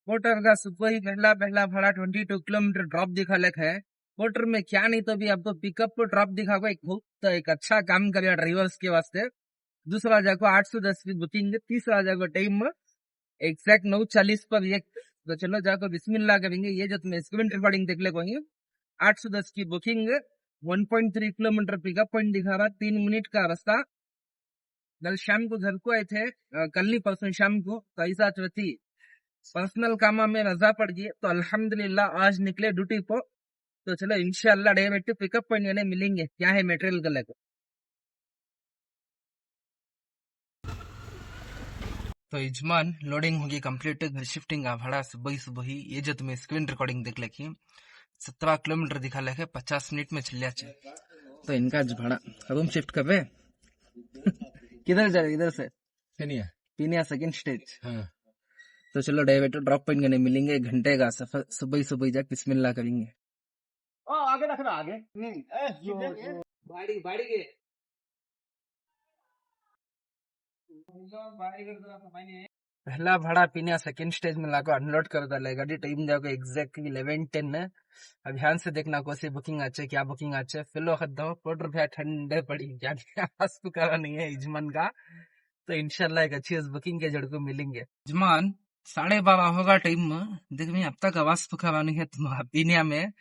Porter का सुबह ही पहला पहला भाड़ा 22 किलोमीटर ड्रॉप दिखा लेख है। पोर्टर में क्या नहीं तो भी आपको पिकअप ड्रॉप दिखाओगे, एक बहुत एक अच्छा काम करेगा ड्राइवर्स के वास्ते। दूसरा जगह 810 की बुकिंग, तीसरा जगह टाइम एग्जैक्ट 9:40 पर ये। तो चलो जाकर बिस्मिल्लाह करेंगे। ये जो तुम्हें स्क्रीन रिकॉर्डिंग देख ले कोई 810 की बुकिंग, 1.3 किलोमीटर पिकअप पॉइंट दिखा रहा, 3 मिनट का रास्ता। कल शाम को घर को आए थे, कल नहीं परसों शाम को, तो ऐसा थी पर्सनल कामा में रजा पड़ गई, तो अल्हम्दुलिल्लाह आज निकले ड्यूटी को। तो चलो इंशाल्लाह डायरेक्ट पिकअप पॉइंट यानी मिलेंगे, क्या है मटेरियल का लेकर। तो यजमान लोडिंग होगी कंप्लीट, घर शिफ्टिंग का भाड़ा सुबह सुबह ही। ये जो तुम्हें स्क्रीन रिकॉर्डिंग देख लेकी 17 किलोमीटर दिखा लेके 50 मिनट में चलिया चे। तो इनका भाड़ा रूम शिफ्ट कर रहे किधर जाए, इधर से पीनिया सेकंड स्टेज। हाँ। तो चलो डायरेक्ट ड्रॉप पॉइंट करने मिलेंगे, 1 घंटे का सफर, सुबह सुबह जाके बिस्मिल्लाह करेंगे। आगे रख रहा आगे बाड़ी बाड़ी के पहला भाड़ा पीने सेकंड स्टेज में लाकर अनलोड कर डाले गाड़ी। टाइम जाकर एग्जैक्टली 11:10 है। अब ध्यान से देखना कौन सी बुकिंग अच्छे, क्या बुकिंग अच्छे। फिलो खत्म पोटर भैया ठंडे पड़ी क्या करा नहीं है यजमान का। तो इंशाल्लाह एक अच्छी बुकिंग के जड़ को मिलेंगे। यजमान 12:30 होगा टाइम में, देख मैं अब तक आवाज पुकारा नहीं है तुम्हारा पीनिया में।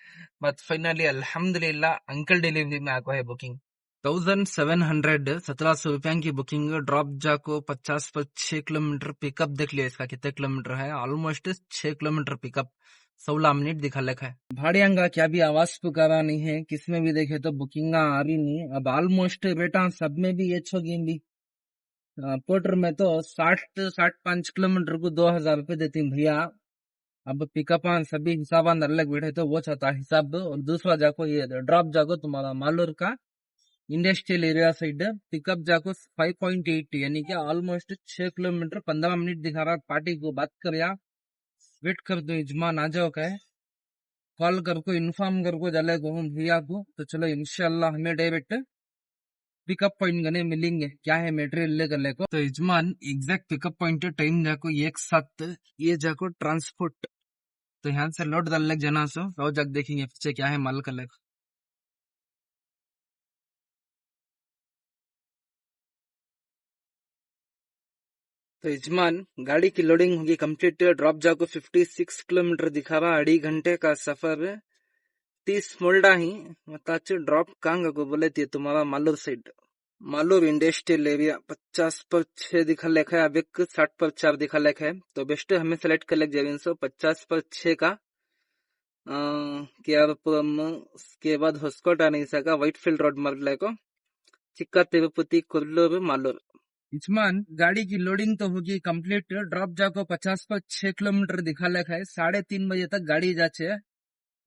बट फाइनली अल्हम्दुलिल्लाह अंकल डिलीवरी में आको है बुकिंग। 1700 1700 रुपया की बुकिंग, ड्रॉप जाको 50 पर 6 किलोमीटर, पिकअप देख लिया इसका कितने किलोमीटर है, ऑलमोस्ट 6 किलोमीटर पिकअप, 16 मिनट दिखा लिखा है। भाड़ियांगा क्या भी आवाज पुकारा नहीं है, किसमें भी देखे तो बुकिंग आ रही नहीं। अब ऑलमोस्ट बेटा सब में भी ये छो गेम भी पोर्टर में तो 60-65 किलोमीटर को 2000 रुपये देती भैया। अब पिकअप सभी हिसाब अलग बैठे तो वो चाहता हिसाब। और दूसरा जाको ये ड्रॉप जाको तुम्हारा मालूर का इंडस्ट्रियल एरिया साइड, पिकअप जाको 5.8 यानी कि ऑलमोस्ट 6 किलोमीटर 15 मिनट दिखा रहा। पार्टी को बात कर या वेट कर दो, यजमान आ जाओ का है, कॉल कर को इन्फॉर्म कर को जले को भैया को। तो चलो इंशाल्लाह हमें डायरेक्ट पिकअप पॉइंट गने मिलेंगे, क्या है मटेरियल लेकर लेको। तो यजमान एग्जैक्ट पिकअप पॉइंट टाइम जाको एक साथ ये जाको ट्रांसपोर्ट। तो यहाँ से लोड डाल लग जाना सो रो जग देखेंगे पीछे क्या है माल का लेकर। तो यजमान गाड़ी की लोडिंग होगी कंप्लीट, ड्रॉप जाको 56 किलोमीटर दिखा रहा, 2.5 घंटे का सफर, 30 मोल्डा ही मतलब ड्रॉप कहाँ को बोले थे तुम्हारा Malur side, Malur industrial area. 50 पर 6 दिखा लेखा है, अब एक 60 पर 4 दिखा लेखा है। तो बेस्ट हमें सेलेक्ट कर लेक जाए 50 पर 6 का केआरपुरम, उसके बाद होस्कोट आने सका, व्हाइट फील्ड रोड मार लेको, चिक्का तिरुपति कुल्लूर मालूर। यजमान गाड़ी की लोडिंग तो होगी कंप्लीट, ड्रॉप जाको 50 पर 6 किलोमीटर दिखा लेखा है, 3:30 बजे तक गाड़ी जाचे।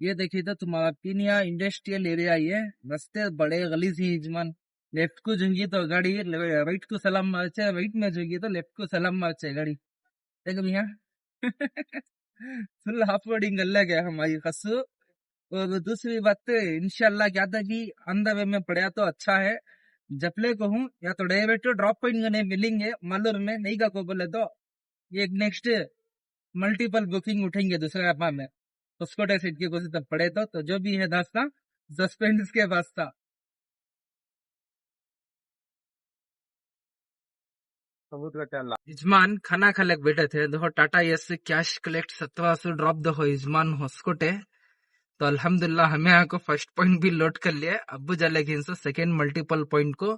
ये देखिए तो तुम्हारा पीनिया इंडस्ट्रियल एरिया, ये रास्ते बड़े गली से यजमान। लेफ्ट को जोगी तो गाड़ी, राइट को सलाम मारचे, राइट में जोगी तो लेफ्ट को सलाम मारचे गाड़ी। देखो भैया फुल हाफ लोडिंग कर ले गया हमारी खसू। और दूसरी बात तो इंशाल्लाह क्या था कि अंदर वे में पड़ा तो अच्छा है, जपले को हूँ या तो डायरेक्ट ड्रॉप पॉइंट गने मिलेंगे मालूर में, नहीं का को बोले तो ये नेक्स्ट मल्टीपल बुकिंग उठेंगे दूसरे ऐप में, उसको सीट की कोशिश तब पड़े तो जो भी है दास्ता सस्पेंस के वास्ता। यजमान खाना खा बैठे थे, देखो Tata yes cash collect 1700 drop देखो यजमान हॉस्कोटे। तो अल्हम्दुलिल्लाह हमें यहाँ को फर्स्ट पॉइंट भी लोड कर लिया। अब जाले सेकेंड मल्टीपल पॉइंट को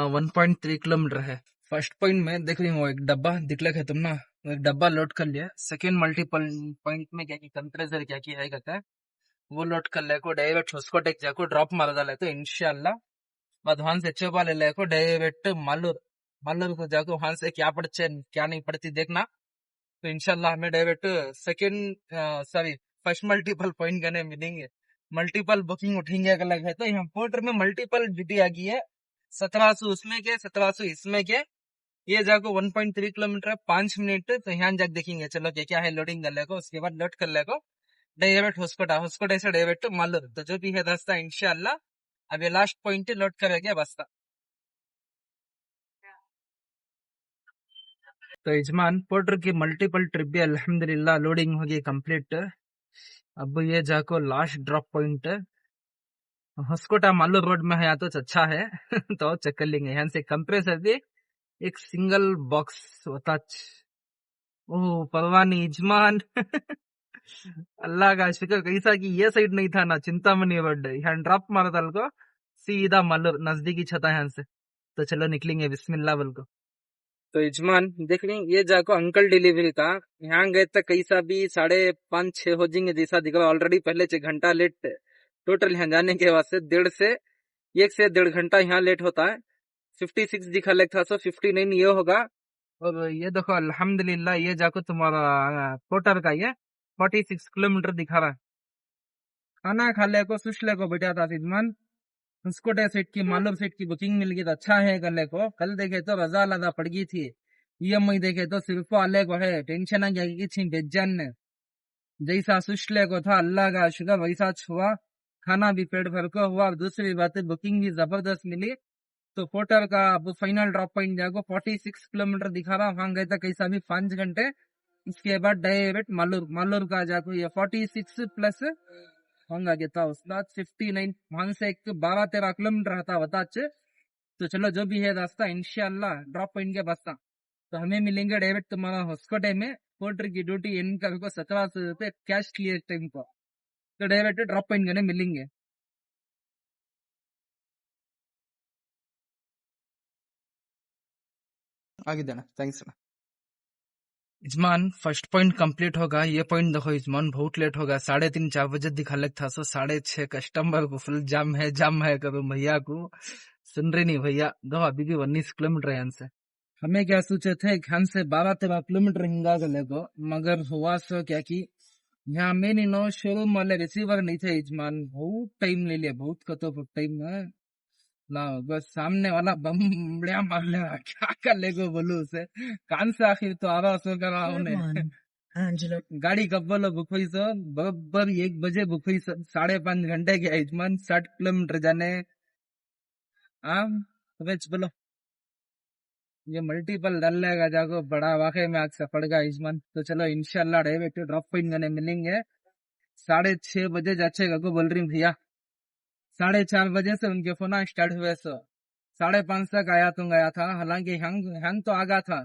1.3 किलोमीटर है। फर्स्ट पॉइंट में देख रही हूँ एक डब्बा दिखले है तुम ना, एक डब्बा लोड कर लिया। सेकेंड मल्टीपल पॉइंट में क्या की टेम्परेचर क्या की है कहता है वो लोड कर ले को, डायरेक्ट उसको टेक जाको ड्रॉप मार डाले तो इंशाल्लाह बाद वहां से चौपा ले ले को डायरेक्ट मालूर, मालूर को जाको वहां से क्या पड़चे क्या नहीं पड़ती देखना। तो इंशाल्लाह हमें direct second sorry first multiple point करने मिलेंगे, मल्टीपल बुकिंग उठेंगे अलग है। तो यहाँ पोर्टर में मल्टीपल ड्यूटी आ गई है, 1700 उसमें के 1700 इसमें के। ये जाको 1.3 किलोमीटर 5 मिनट। तो यहाँ जाके देखेंगे चलो क्या है लोडिंग कर लेको, उसके बाद लोड कर लेको डायरेक्ट होस्कोटा, होस्कोटा से डायरेक्ट मालूर। तो जो भी है रास्ता इंशाल्लाह अब ये लास्ट पॉइंट लोड करेंगे बस्ता। तो यजमान पोर्टर की मल्टीपल ट्रिप भी अल्हम्दुलिल्लाह लोडिंग होगी कंप्लीट। अब ये जाको last drop point हॉस्कोटा Malur road में है तो अच्छा है तो चेक कर लेंगे यहाँ से कंप्रेसर भी एक सिंगल बॉक्स होता। ओह परवानी यजमान अल्लाह का शुक्र कैसा कि ये साइड नहीं था ना चिंतामणि रोड यहाँ ड्रॉप मारा था को सीधा मालूर नजदीकी छता यहाँ से। तो चलो निकलेंगे बिस्मिल्लाह बोल को। तो यजमान देख लें ये जाको अंकल डिलीवरी था यहाँ गए तो कैसा भी 5:30-6 हो जाएंगे जैसा दिख रहा ऑलरेडी पहले 6 घंटा लेट टोटल यहाँ जाने के वास्ते 1.5 से 1.5 घंटा यहाँ लेट होता है। 56 दिखा लेता था 59 ये होगा। और ये देखो अल्हम्दुलिल्लाह ये जाको तुम्हारा पोर्टर का ये 46 किलोमीटर दिखा रहा है। खाना खा ले को सुश ले को बैठा था यजमान उसको सेट की मालूम सेट की बुकिंग मिल गई तो अच्छा है गले को। कल देखे तो रजा लदा पड़ गई थी EMI देखे तो सिर्फ अले को है टेंशन आ गया कि बेजान ने जैसा सुशले को था अल्लाह का शुक्र वैसा हुआ। खाना भी पेट भर को हुआ। दूसरी बात बुकिंग भी जबरदस्त मिली। तो पोर्टर का अब फाइनल ड्रॉप पॉइंट जाएगा 46 किलोमीटर दिखा रहा वहां गए था कैसा भी 5 घंटे। इसके बाद डायरेक्ट मालूर का जाको ये 46 प्लस होंगे गया उसके बाद 59 वहां से एक 12-13 किलोमीटर था बता। तो चलो जो भी है रास्ता इंशाल्लाह ड्रॉप पॉइंट के बसता तो हमें मिलेंगे डायरेक्ट तुम्हारा हॉस्कोटे में। पोर्टर की ड्यूटी एंड कर 1700 रुपये कैश क्लियर टाइम को तो डायरेक्ट ड्रॉप पॉइंट करने मिलेंगे। आगे देना थैंक्स ना यजमान। फर्स्ट पॉइंट कंप्लीट होगा। ये पॉइंट देखो यजमान बहुत लेट होगा 3:30-4 बजे दिखा लगता था 6:30 कस्टमर को फुल जाम है करो भैया को सुन रहे नहीं भैया दो अभी भी 19 किलोमीटर यहाँ से। हमें क्या सोचे थे यहाँ से 12-13 किलोमीटर हिंगा गले को मगर हुआ सो क्या कि यहाँ मेन नो शोरूम वाले रिसीवर नहीं थे यजमान। बहुत टाइम ले लिया बहुत कतो टाइम ना बस सामने वाला बम बढ़िया मार ले क्या कर ले को बोलू उसे कान से आखिर तो आ रहा सो करा उन्हें गाड़ी कब बोलो बुक हुई सो बराबर 1 बजे बुक हुई 5.5 घंटे के यजमान 60 किलोमीटर जाने। हाँ बोलो ये मल्टीपल डल लेगा जाको बड़ा वाकई में आज सफर का यजमान। तो चलो इंशाल्लाह डायरेक्ट ड्रॉप पॉइंट करने मिलेंगे 6:30 बजे जाचे को बोल रही भैया 4:30 बजे से उनके फोन स्टार्ट हुए सो 5:30 तक आया तो गया था। हालांकि हंग तो आगा था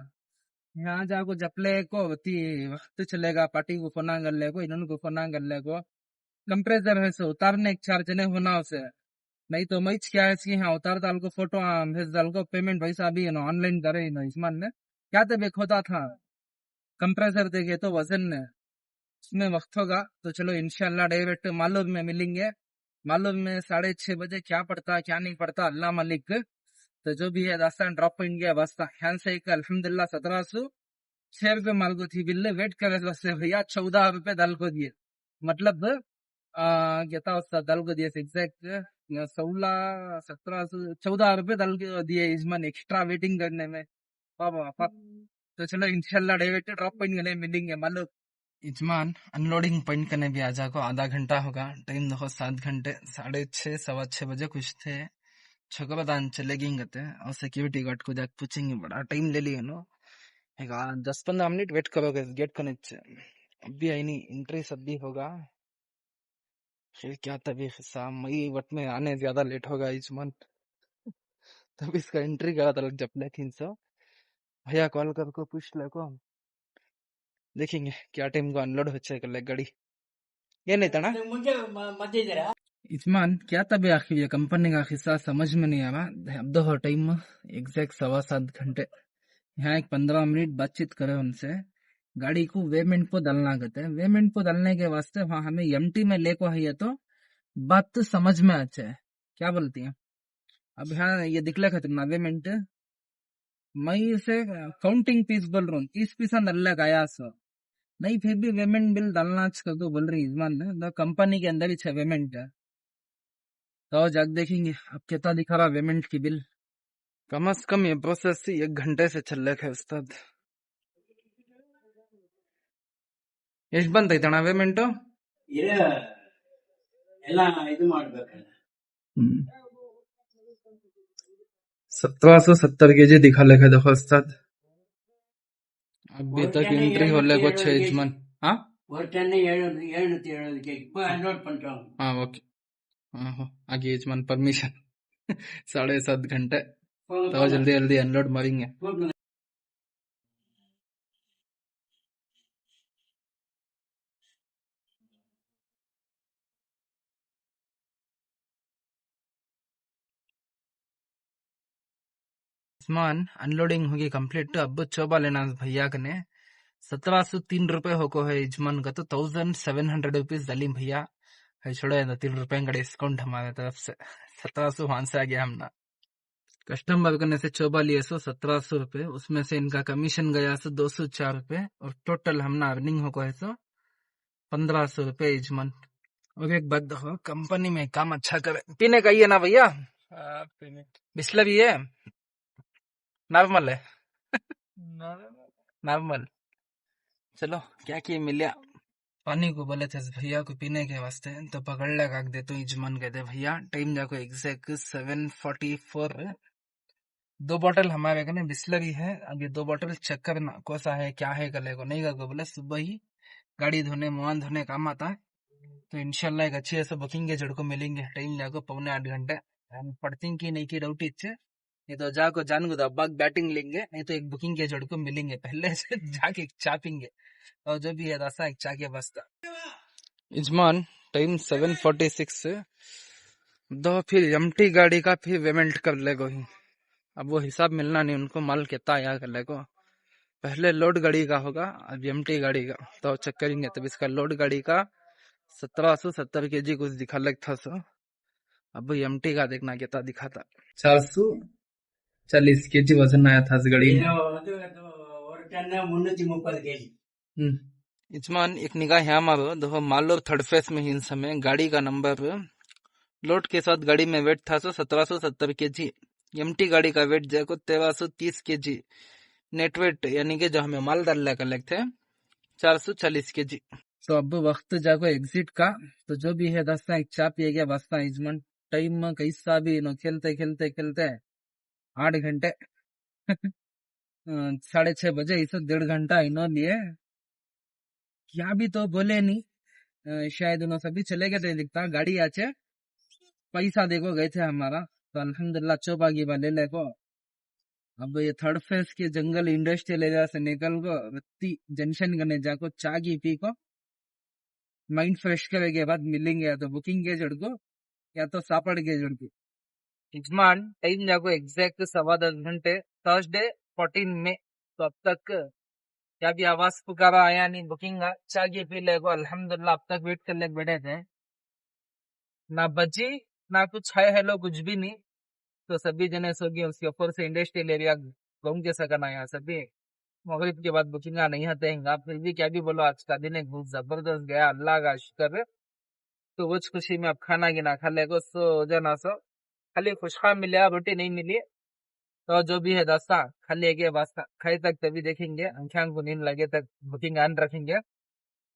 यहाँ जाको जपले को वक्त चलेगा पार्टी को फोना कर ले को इन्होंने को फोना कर ले को कंप्रेसर है सो उतारने एक 4 जने होना उसे नहीं तो मैं क्या है इसकी हाँ उतार डाल को फोटो भेज डाल को पेमेंट पैसा भी ऑनलाइन करे इसमान ने क्या तो बेक होता था कंप्रेसर देखे तो वजन ने उसमें वक्त होगा। तो चलो इंशाल्लाह डायरेक्ट मालूम में मिलेंगे। मालूम में 6:30 बजे क्या पड़ता क्या नहीं पड़ता अल्लाह मालिक। तो जो भी है रास्ता ड्रॉप पॉइंट गया बसता यहाँ से एक अल्हम्दुलिल्लाह 1706 रुपये माल को थी बिल्ले वेट करे बस भैया 14 रुपये दल को दिए मतलब कहता उसका दल को दिए एग्जैक्ट 14 रुपये दल को दिए यजमान एक्स्ट्रा वेटिंग करने में पापा। तो चलो इंशाल्लाह डायरेक्ट ड्रॉप पॉइंट करने मिलेंगे मालूम। यजमान अनलोडिंग पॉइंट करने भी आ जाको आधा घंटा होगा। टाइम देखो 7 घंटे 6:30 6:15 बजे कुछ थे छोकरा दान चले गए और सिक्योरिटी गार्ड को जाकर पूछेंगे बड़ा टाइम ले लिए नो 10-15 मिनट वेट करोगे गेट के नीचे अभी आई नहीं एंट्री सब भी होगा फिर क्या तभी हिस्सा मई वट में आने ज्यादा लेट होगा यजमान तब इसका एंट्री करा था जब लेकिन सो भैया कॉल कर को पूछ ले को देखेंगे क्या टाइम को अनलोड हो कर गाड़ी ये नहीं था ना इस्मान क्या तब आखिर ये कंपनी का हिस्सा समझ में नहीं आ रहा। अब दो टाइम एग्जैक्ट 7.25 घंटे यहाँ एक 15 मिनट बातचीत करे उनसे गाड़ी को वेमेंट को डालना कहते हैं। वेमेंट को डालने के वास्ते वहाँ हमें एमटी में लेको है तो बात तो समझ में आचे है क्या बोलती है। अब यहाँ ये दिखला खतर ना वेमेंट मैं इसे काउंटिंग पीस बोल रहा हूँ 30 पीस डालने गया सो नहीं फिर भी पेमेंट बिल डालना कर तो बोल रही इजमान ने कंपनी के अंदर ही है पेमेंट है तो जग देखेंगे अब कितना दिखा रहा पेमेंट की बिल। कम से कम ये प्रोसेस 1 घंटे से चल रहा है उस्ताद ಎಷ್ಟು ಬಂತೈತಣ್ಣ ಪೇಮೆಂಟ್ 1770 kg दिखा लेखा देखो उस्ताद अभी तक एंट्री होले को 6 यजमान हाँ ஒருத்தனை 770 இப்போ அன்லோட் பண்றோம். हाँ ओके हाँ आगे यजमान परमिशन 7.5 घंटे तो जल्दी जल्दी अनलोड मारेंगे यजमान अनलोडिंग होगी कंप्लीट अब चोबा लेना भैया कने 1703 रुपए होको है यजमान का तो 1700 रुपीज दलीम भैया है छोड़ो 3 रुपए का डिस्काउंट हमारे तरफ से 1700 वहां से आ गया हमने कस्टमर करने से चोबा लिए 1700 रुपए उसमें से इनका कमीशन गया 204 रुपए और टोटल हमने अर्निंग होको है 1500 रुपए यजमान और एक बात देखो कंपनी में काम अच्छा करे पीने का ही है ना भैया बिस्लरी है नॉर्मल है नॉर्मल चलो क्या किए मिला पानी को बोले थे भैया को पीने के वास्ते तो पकड़ लगा दे तो यजमान कहते भैया टाइम जाको एग्जैक्ट 7:44 है 2 बोतल हमारे कने बिस्लरी है अब ये 2 बोतल चेक करना कौन है क्या है कले को नहीं का बोले सुबह ही गाड़ी धोने मुआन धोने काम आता है तो इंशाल्लाह एक अच्छी ऐसे बुकिंग के जड़ को मिलेंगे टाइम जाको 7:45 घंटे हम पढ़ती की नहीं की डाउट इच्छे नहीं तो जाको जान को अब्बाक बैटिंग लेंगे नहीं तो एक बुकिंग के जड़ को मिलेंगे पहले से जाके चापेंगे और जो भी है दासा एक चा के बस्ता यजमान टाइम 7:46 दो फिर एम्प्टी गाड़ी का फिर पेमेंट कर लेगो ही अब वो हिसाब मिलना नहीं उनको माल कितना आया कर लेगो पहले लोड गाड़ी का होगा अब एम्प्टी गाड़ी का तो चेक करेंगे तब इसका लोड गाड़ी का 1770 kg कुछ दिखा लगता सो अब एम्प्टी का देखना कितना दिखाता 440 kg वजन आया था इस गाड़ी में ஒருத்தனை 330 கேஜி. यजमान एक निगाह यहाँ मारो देखो मालोर थर्ड फेस में इन समय गाड़ी का नंबर लोड के साथ गाड़ी में वेट था 1770 kg एम्प्टी गाड़ी का वेट जाको 1330 kg नेट वेट यानी कि जो हमें माल डालने का लगते हैं 440 kg तो अब वक्त जाको एग्जिट का तो जो भी है दस्ता एक चा पिए गया बस्ता यजमान टाइम में कैसा भी नो खेलते खेलते खेलते 8 घंटे 6:30 बजे इसे 1.5 घंटा इनो लिए क्या भी तो बोले नहीं शायद उन्होंने सभी चले गए थे दिखता गाड़ी आचे पैसा देखो गए थे हमारा तो अल्हम्दुलिल्लाह चौपागी वाले ले को अब ये थर्ड फेज के जंगल इंडस्ट्रियल एरिया से निकल को रत्ती जंक्शन करने जाको चा की पी को माइंड फ्रेश करे के बाद मिलेंगे या तो बुकिंग के जड़ को या तो सापड़ के जड़ को यजमान टाइम जाको एग्जैक्ट 10:15 घंटे थर्सडे 14 मई तो अब तक क्या भी आवाज पुकारा आया नहीं बुकिंग चा की पी ले को अल्हम्दुलिल्लाह अब तक वेट कर ले बैठे थे ना बची ना कुछ है हेलो कुछ भी नहीं तो सभी जने सो गए उसके ऊपर से इंडस्ट्रियल एरिया घूम के सकना यहाँ सभी मगरिब के बाद बुकिंग नहीं आते हैं फिर भी क्या भी बोलो आज का दिन एक बहुत जबरदस्त गया अल्लाह का शुक्र तो वो खुशी में अब खाना गिना खा ले सो जना सो खाली खुशखा मिले रोटी नहीं मिली तो जो भी है दास्ता खाली एक वास्ता खाए तक तभी देखेंगे आंखें को नींद लगे तक बुकिंग ऑन रखेंगे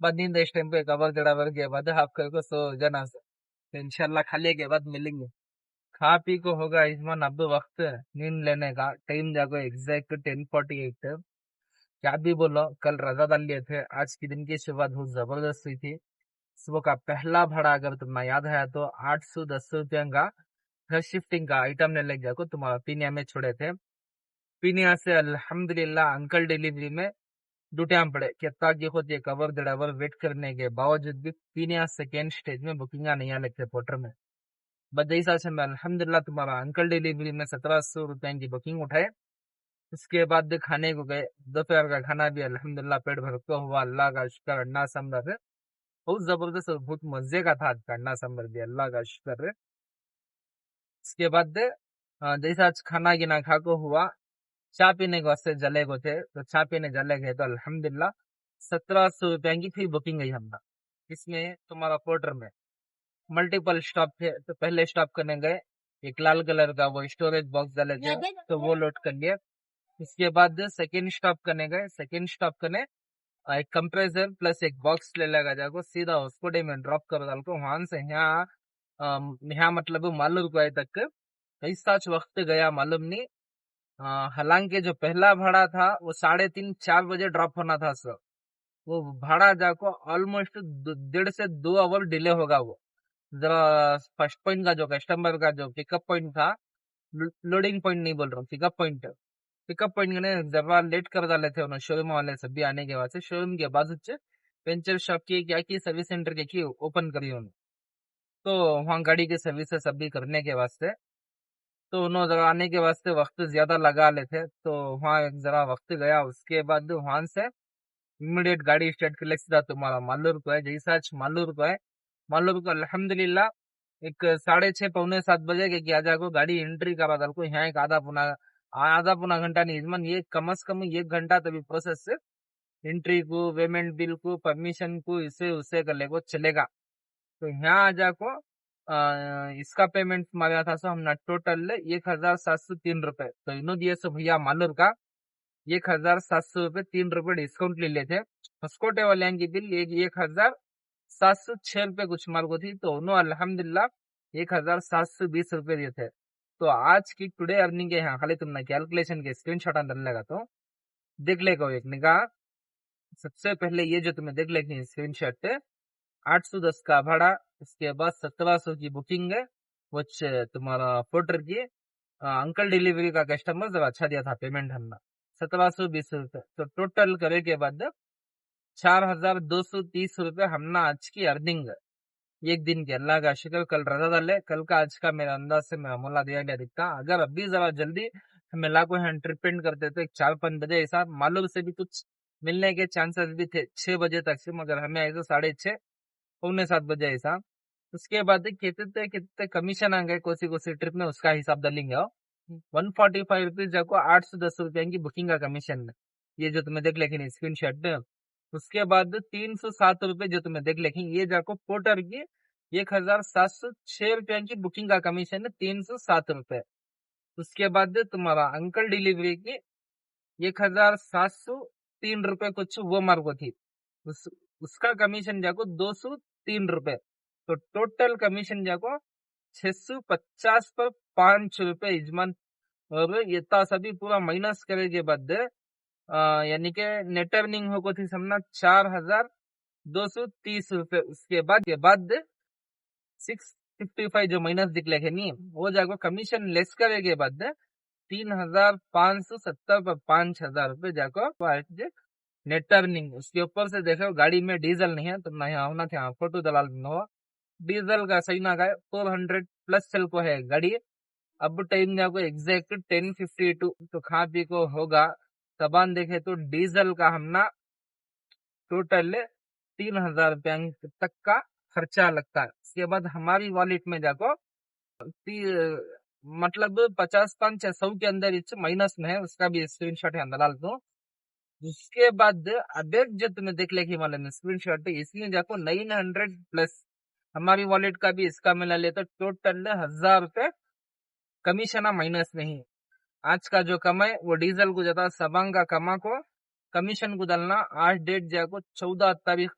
बाद नींद इस टाइम पे कवर जड़ा के बाद हाफ करके सो जना सो तो इंशाल्लाह खाली के बाद मिलेंगे खा पी को होगा इसमान अब वक्त नींद लेने का टाइम जाको एग्जैक्ट 10:48 क्या भी बोलो कल रजा डाल लिए थे आज के दिन की शुरुआत बहुत जबरदस्त हुई थी सुबह का पहला भाड़ा अगर तुम्हें याद है तो 810 रुपये का घर शिफ्टिंग का आइटम ने लग जाको तुम्हारा पीनिया में छोड़े थे पीनिया से अल्हम्दुलिल्लाह अंकल डिलीवरी में डूटियाम पड़े कितना की खुद ये कवर दड़ावर वेट करने के बावजूद भी पीनिया सेकेंड स्टेज में बुकिंग नहीं आ लगते पोर्टर में बदई साल से मैं अल्हम्दुलिल्लाह तुम्हारा अंकल डिलीवरी में 1700 रुपए की बुकिंग उठाए उसके बाद खाने को गए दोपहर का खाना भी अल्हम्दुलिल्लाह पेट भर को हुआ अल्लाह का शुक्र अन्ना सांबर है बहुत जबरदस्त और बहुत मजे का था आज का अन्ना सांबर भी अल्लाह का शुक्र है उसके बाद जैसा आज खाना गिना खा को हुआ चाय पीने के वास्ते जले को थे तो चाय पीने जले गए तो अल्हम्दुलिल्लाह 1700 रुपए की फिर बुकिंग गई हमने इसमें तुम्हारा पोर्टर में मल्टीपल स्टॉप थे तो पहले स्टॉप करने गए एक लाल कलर का वो स्टोरेज बॉक्स डाले थे तो वो लोड कर लिया इसके बाद सेकेंड स्टॉप करने गए सेकेंड स्टॉप करने एक कंप्रेसर प्लस एक बॉक्स ले लगा जाको सीधा उसको डे में ड्रॉप कर डाल को वहां से यहाँ मतलब मालूम को आए तक कैसा वक्त गया मालूम नहीं हालांकि जो पहला भाड़ा था वो 3:30-4 बजे ड्रॉप होना था सर। वो भाड़ा जाको ऑलमोस्ट 1.5 से 2 आवर डिले होगा वो। जरा फर्स्ट पॉइंट का जो कस्टमर का जो पिकअप पॉइंट था, लोडिंग पॉइंट नहीं बोल रहा हूँ, पिकअप पॉइंट ने जरा लेट कर डाले थे उन्होंने, शोरूम वाले सभी आने के बाद से। शोरूम के बाद पेंचर शॉप की क्या की सर्विस सेंटर की ओपन करी उन्होंने, तो वहाँ गाड़ी की सर्विस सभी करने के वास्ते, तो उन्होंने जरा आने के वास्ते वक्त ज्यादा लगा लेते, तो वहाँ जरा वक्त गया। उसके बाद वहां से इमीडिएट गाड़ी स्टार्ट कर ले, सीधा तुम्हारा मालूर को है। जैसा मालूर को है, मालूर को अल्हम्दुलिल्लाह एक 6:30-7 बजे के क्या जाको गाड़ी एंट्री करा दल को यहाँ एक आधा पुना घंटा नहीं, इजमान ये कम से कम 1 घंटा तभी प्रोसेस से एंट्री को, पेमेंट बिल को, परमिशन को, इसे उसे कर ले को चलेगा। तो यहाँ आ जाको इसका पेमेंट मारा था सो हमने टोटल 1,703 रुपए, तो इन्हों दिए सो भैया मालूर का 1,700 रुपए 3 रुपए डिस्काउंट ले लेते। हस्कोटे वाले की बिल 1,706 रुपए कुछ मार को थी, तो उन्होंने अल्हम्दुलिल्लाह 1,720 रुपए दिए थे। तो आज की टुडे अर्निंग के यहाँ खाली तुमने कैलकुलेशन के स्क्रीनशॉट अंदर लेगा तो देख लेगा एक निगाह। सबसे पहले ये जो तुम्हें देख लेगी स्क्रीनशॉट, 810 का भाड़ा, उसके बाद 1700 की बुकिंग है, वो तुम्हारा पोर्टर की अंकल डिलीवरी का कस्टमर जरा अच्छा दिया था पेमेंट हमने 1,720 रुपए, तो टोटल करे के बाद 4,230 रुपए हमने आज की अर्निंग है एक दिन के। अल्लाह का शुक्र, कल रजा डाले, कल का आज का मेरा अंदाज से मेरा मोला दिया गया दिखता। अगर अभी जरा जल्दी हमें लाखों हैंड ट्रीटमेंट करते तो 4-5 बजे ऐसा मालूम से भी कुछ मिलने के चांसेस भी थे 6 बजे तक से, मगर हमें ऐसा 6:30 6:45 ऐसा। उसके बाद कितने कितने कमीशन आ गए कोसी कोसी ट्रिप में, उसका हिसाब डालेंगे। 145 रुपीज जाको 810 रुपये की बुकिंग का कमीशन है, ये जो तुम्हें देख लेकिन स्क्रीन शॉट में। उसके बाद 307 रुपये जो तुम्हें देख लेकिन ये जाको पोर्टर की 1,706 रुपये की बुकिंग का कमीशन है, 307 रुपये। उसके बाद तुम्हारा अंकल डिलीवरी की 1,703 रुपये कुछ वो मार को थी, उसका कमीशन जाको 203 रुपये, तो टोटल कमीशन जाको 650 पर 5 रुपये इजमान। और ये सभी पूरा माइनस करे के बाद यानी के नेट अर्निंग हो को थी समना 4,230 रुपये। उसके बाद 655 जो माइनस दिखले है नहीं, वो जाको कमीशन लेस करे के बाद 3,570 पर 5,000 रुपये जाको नेट अर्निंग। उसके ऊपर से देखो गाड़ी में डीजल नहीं है, तो ना यहाँ होना था फोटो दलाल हो डीजल का सही ना गए 400 प्लस चल को है गाड़ी। अब टाइम जाको एग्जैक्ट 10:52, तो खा पी को होगा तबान देखे तो डीजल का हमना टोटल 3,000 रुपया तक का खर्चा लगता है। उसके बाद हमारी वॉलेट में जाको मतलब 50-500 के अंदर माइनस में है, उसका भी स्क्रीनशॉट है डाल दो। उसके बाद अब जो तुम्हें देख लेगी वाले स्क्रीनशॉट, इसमें जाको 900 प्लस हमारी वॉलेट का भी इसका मिला ले, तो टोटल 1,000 रुपये कमीशन माइनस नहीं। आज का जो कमाए वो डीजल को जाता, सबंग का कमा को कमीशन को डालना। आज डेट जाको 14 तारीख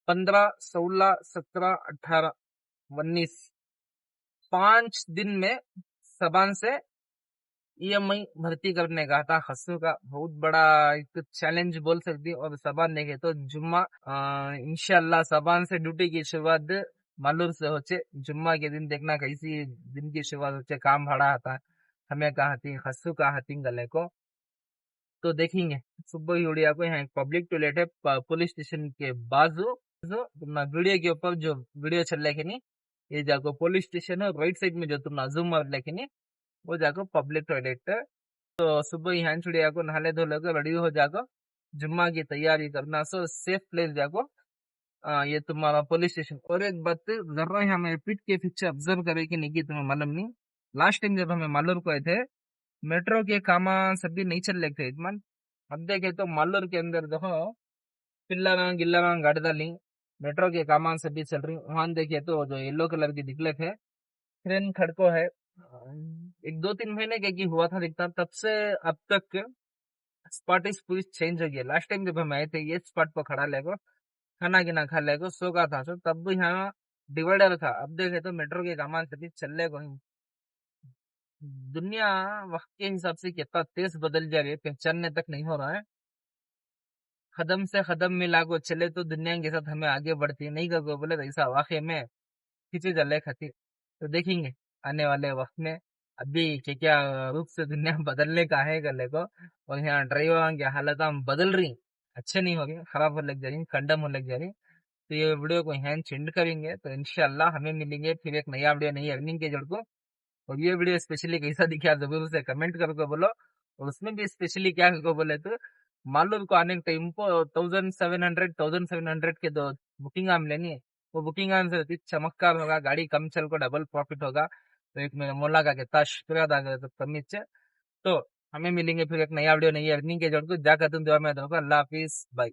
15, 16, 17, 18, 19 5 दिन में सबन से ईएमआई भर्ती करने का था। हसू का बहुत बड़ा एक चैलेंज बोल सकती हूँ। और सबन देखे तो जुम्मा इंशाल्लाह सबन से ड्यूटी की शुरुआत मालूम से होचे। जुम्मा के दिन देखना कैसी दिन की शुरुआत होचे, काम भाड़ा आता है हमें कहा हसू का हती गले को, तो देखेंगे सुबह ही उड़िया को यहाँ एक पब्लिक टॉयलेट है पुलिस स्टेशन के बाजू। तुम वीडियो के ऊपर जो वीडियो चल रहे नहीं, ये जाको पुलिस स्टेशन है, राइट साइड में जो तुम जूम मार लेके नहीं वो जाको पब्लिक टॉयलेट है। तो सुबह यहाँ छुड़िया को नहाले धोले को रेडी हो जाको, जुम्मा की तैयारी करना। सो सेफ प्लेस जाको ये तुम्हारा पुलिस स्टेशन। और एक बात जरा हमें रिपीट के पीछे ऑब्जर्व करे कि नहीं कि तुम्हें मालूम नहीं, लास्ट टाइम जब हमें मालूर को आए थे मेट्रो के काम सभी नहीं चल रहे थे इतमान। अब देखे तो मालूर के अंदर देखो पिल्लारा गिल्लारा गाड़ी डाली, मेट्रो के काम सभी चल रही। वहां देखे तो जो येलो कलर की दिखले थे ट्रेन खड़को है, 1-2-3 महीने के की हुआ था दिखता। तब से अब तक स्पॉट इस पूरी चेंज हो गया। लास्ट टाइम जब हम आए थे ये स्पॉट पर खड़ा लेगो, खाना गिना खा लेगो, सो का था, सो तब भी यहाँ डिवाइडर था। अब देखे तो मेट्रो के काम सभी चल रहे दुनिया वक्त के हिसाब से कितना तेज बदल जा रही है, पहचानने तक नहीं हो रहा है। कदम से कदम मिला को चले तो दुनिया के साथ हमें आगे बढ़ती है, नहीं कर बोले तो ऐसा वाकई में खींचे चले खातिर। तो देखेंगे आने वाले वक्त में अभी क्या क्या रूप से दुनिया बदलने का है गले को। और यहाँ ड्राइवर की हालत हम बदल रही, अच्छे नहीं हो रही, खराब होने लग जा रही, कंडम होने लग जा रही। तो ये वीडियो को यहाँ एंड करेंगे, तो इंशाल्लाह हमें मिलेंगे फिर एक नया वीडियो नई अर्निंग के जड़ को। और ये वीडियो स्पेशली कैसा दिखा जरूर से कमेंट करके बोलो। और उसमें भी स्पेशली क्या को बोले तो मालूम को आने के टाइम को 1700 के दो बुकिंग हम लेनी है। वो बुकिंग आम से चमत्कार होगा, गाड़ी कम चल को डबल प्रॉफिट होगा। तो एक मेरा मोला का कितना शुक्रिया अदा करे तो कमी से। तो हमें मिलेंगे फिर एक नया वीडियो नई अर्निंग के जड़ को, जाकर तुम दुआ में दोगे। अल्लाह हाफिज, बाय।